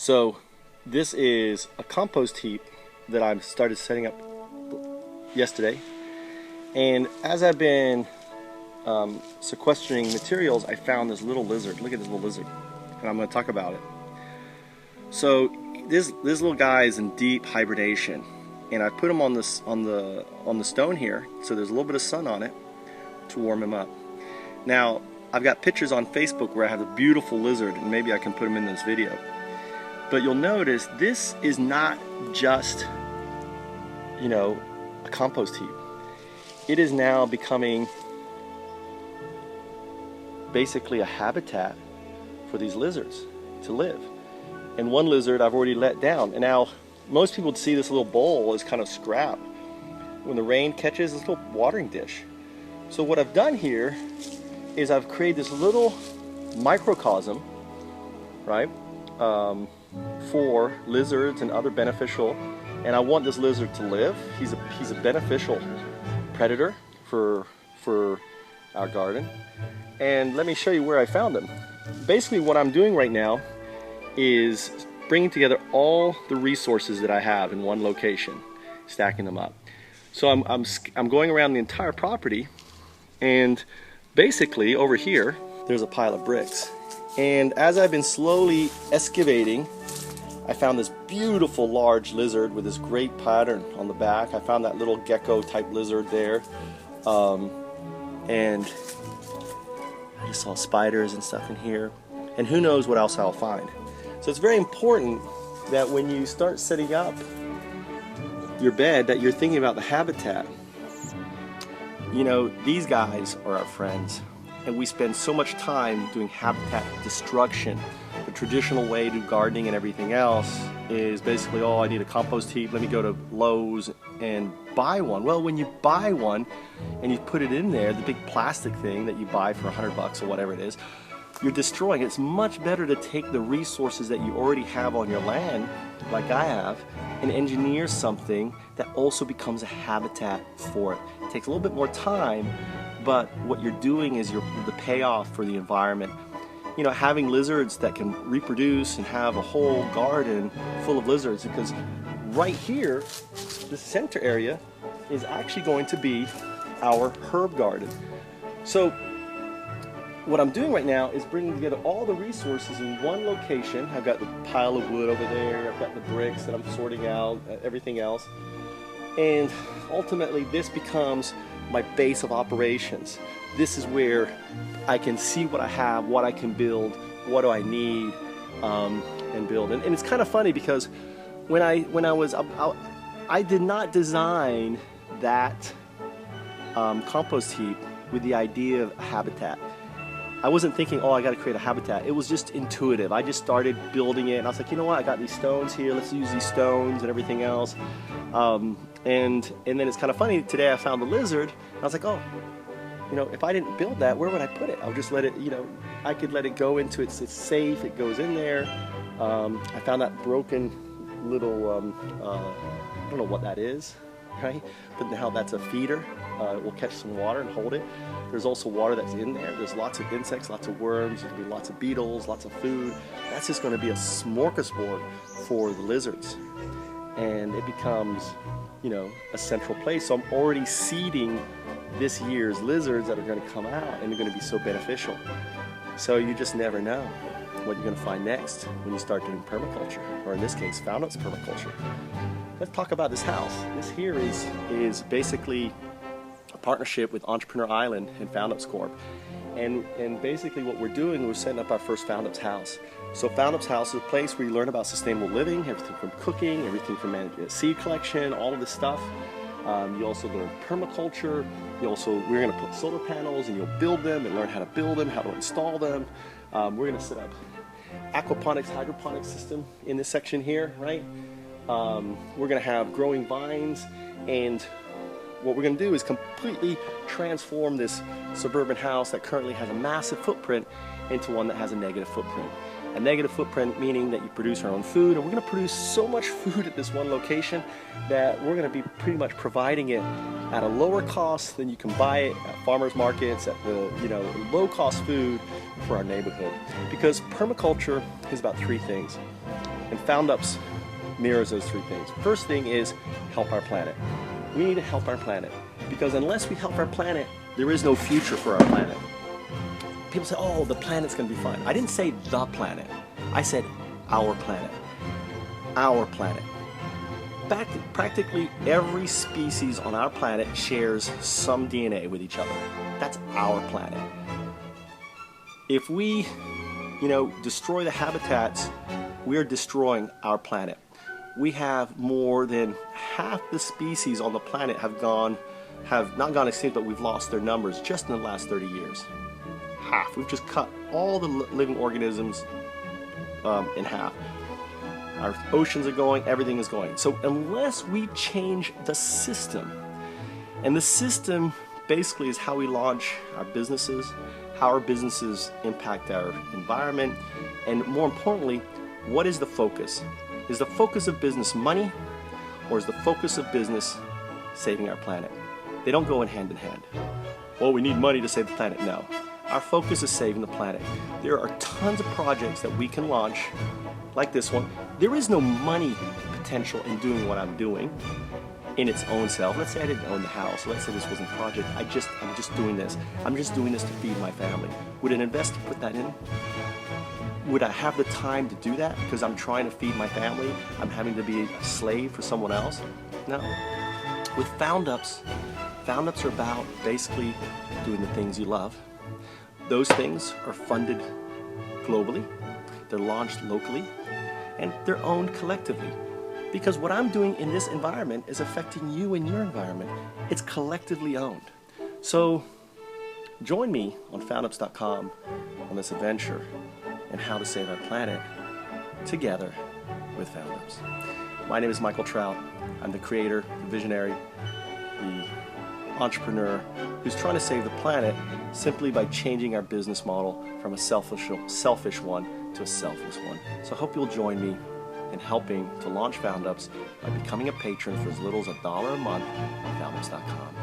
So this is a compost heap that I started setting up yesterday. And as I've been sequestering materials, I found this little lizard. Look at this little lizard. And I'm going to talk about it. So this little guy is in deep hibernation. And I put him on this on the stone here, so there's a little bit of sun on it to warm him up. Now I've got pictures on Facebook where I have a beautiful lizard, and maybe I can put him in this video. But you'll notice this is not just, you know, a compost heap. It is now becoming basically a habitat for these lizards to live. And one lizard I've already let down, and now most people see this little bowl as kind of scrap. When the rain catches, this little watering dish. So what I've done here is I've created this little microcosm, right, for lizards and other beneficial. And I want this lizard to live. He's a beneficial predator for our garden. And let me show you where I found him. Basically, what I'm doing right now is bringing together all the resources that I have in one location, stacking them up. So I'm going around the entire property, and basically over here there's a pile of bricks. And as I've been slowly excavating, I found this beautiful large lizard with this great pattern on the back. I found that little gecko type lizard there, and I just saw spiders and stuff in here, and who knows what else I'll find. So it's very important that when you start setting up your bed that you're thinking about the habitat. You know, these guys are our friends, and we spend so much time doing habitat destruction. The traditional way to do gardening and everything else is basically, oh, I need a compost heap, let me go to Lowe's and buy one. Well, when you buy one and you put it in there, the big plastic thing that you buy for $100 or whatever it is, you're destroying it. It's much better to take the resources that you already have on your land, like I have, and engineer something that also becomes a habitat for it. It takes a little bit more time, but what you're doing is the payoff for the environment. You know, having lizards that can reproduce and have a whole garden full of lizards, because right here, the center area is actually going to be our herb garden. So what I'm doing right now is bringing together all the resources in one location. I've got the pile of wood over there, I've got the bricks that I'm sorting out, everything else. And ultimately this becomes my base of operations. This is where I can see what I have, what I can build, what do I need, and build. And it's kind of funny because when I did not design that compost heap with the idea of a habitat. I wasn't thinking, oh, I got to create a habitat. It was just intuitive. I just started building it, and I was like, you know what? I got these stones here. Let's use these stones and everything else. And then it's kind of funny. Today I found the lizard, and I was like, oh, you know, if I didn't build that, where would I put it? I would just let it, you know, I could let it go into it's safe. It goes in there. I found that broken little, I don't know what that is, right? But now that's a feeder. It will catch some water and hold it. There's also water that's in there. There's lots of insects, lots of worms, there'll be lots of beetles, lots of food. That's just going to be a smorgasbord for the lizards. And it becomes, you know, a central place. So I'm already seeding this year's lizards that are going to come out, and they're going to be so beneficial. So you just never know what you're going to find next when you start doing permaculture, or in this case, Foundups permaculture. Let's talk about this house. This here is basically a partnership with Entrepreneur Island and Foundups Corp. And basically what we're doing, we're setting up our first Foundups House. So Foundups House is a place where you learn about sustainable living, everything from cooking, everything from seed collection, all of this stuff. You also learn permaculture. We're going to put solar panels, and you'll build them and learn how to build them, how to install them. We're going to set up aquaponics, hydroponics system in this section here, right? We're going to have growing vines, and what we're going to do is completely transform this suburban house that currently has a massive footprint into one that has a negative footprint. A negative footprint meaning that you produce our own food, and we're going to produce so much food at this one location that we're going to be pretty much providing it at a lower cost than you can buy it at farmers markets, at the, you know, low cost food for our neighborhood. Because permaculture is about three things. And Foundups mirrors those three things. First thing is help our planet. We need to help our planet, because unless we help our planet, there is no future for our planet. People say, oh, the planet's going to be fine. I didn't say the planet. I said our planet. Our planet. Practically every species on our planet shares some DNA with each other. That's our planet. If we, destroy the habitats, we're destroying our planet. We have more than half the species on the planet have not gone extinct, but we've lost their numbers just in the last 30 years. Half. We've just cut all the living organisms in half. Our oceans are going, everything is going. So unless we change the system, and the system basically is how we launch our businesses, how our businesses impact our environment, and more importantly, what is the focus? Is the focus of business money, or is the focus of business saving our planet? They don't go in hand. Well, we need money to save the planet. No. Our focus is saving the planet. There are tons of projects that we can launch, like this one. There is no money potential in doing what I'm doing in its own self. Let's say I didn't own the house. Let's say this wasn't a project. I'm just doing this. I'm just doing this to feed my family. Would an investor put that in? Would I have the time to do that because I'm trying to feed my family? I'm having to be a slave for someone else? No. With Foundups are about basically doing the things you love. Those things are funded globally, they're launched locally, and they're owned collectively. Because what I'm doing in this environment is affecting you and your environment. It's collectively owned. So join me on Foundups.com on this adventure and how to save our planet together with Foundups. My name is Michael Trout. I'm the creator, the visionary, the entrepreneur who's trying to save the planet simply by changing our business model from a selfish one to a selfless one. So I hope you'll join me in helping to launch Foundups by becoming a patron for as little as $1 a month on Foundups.com.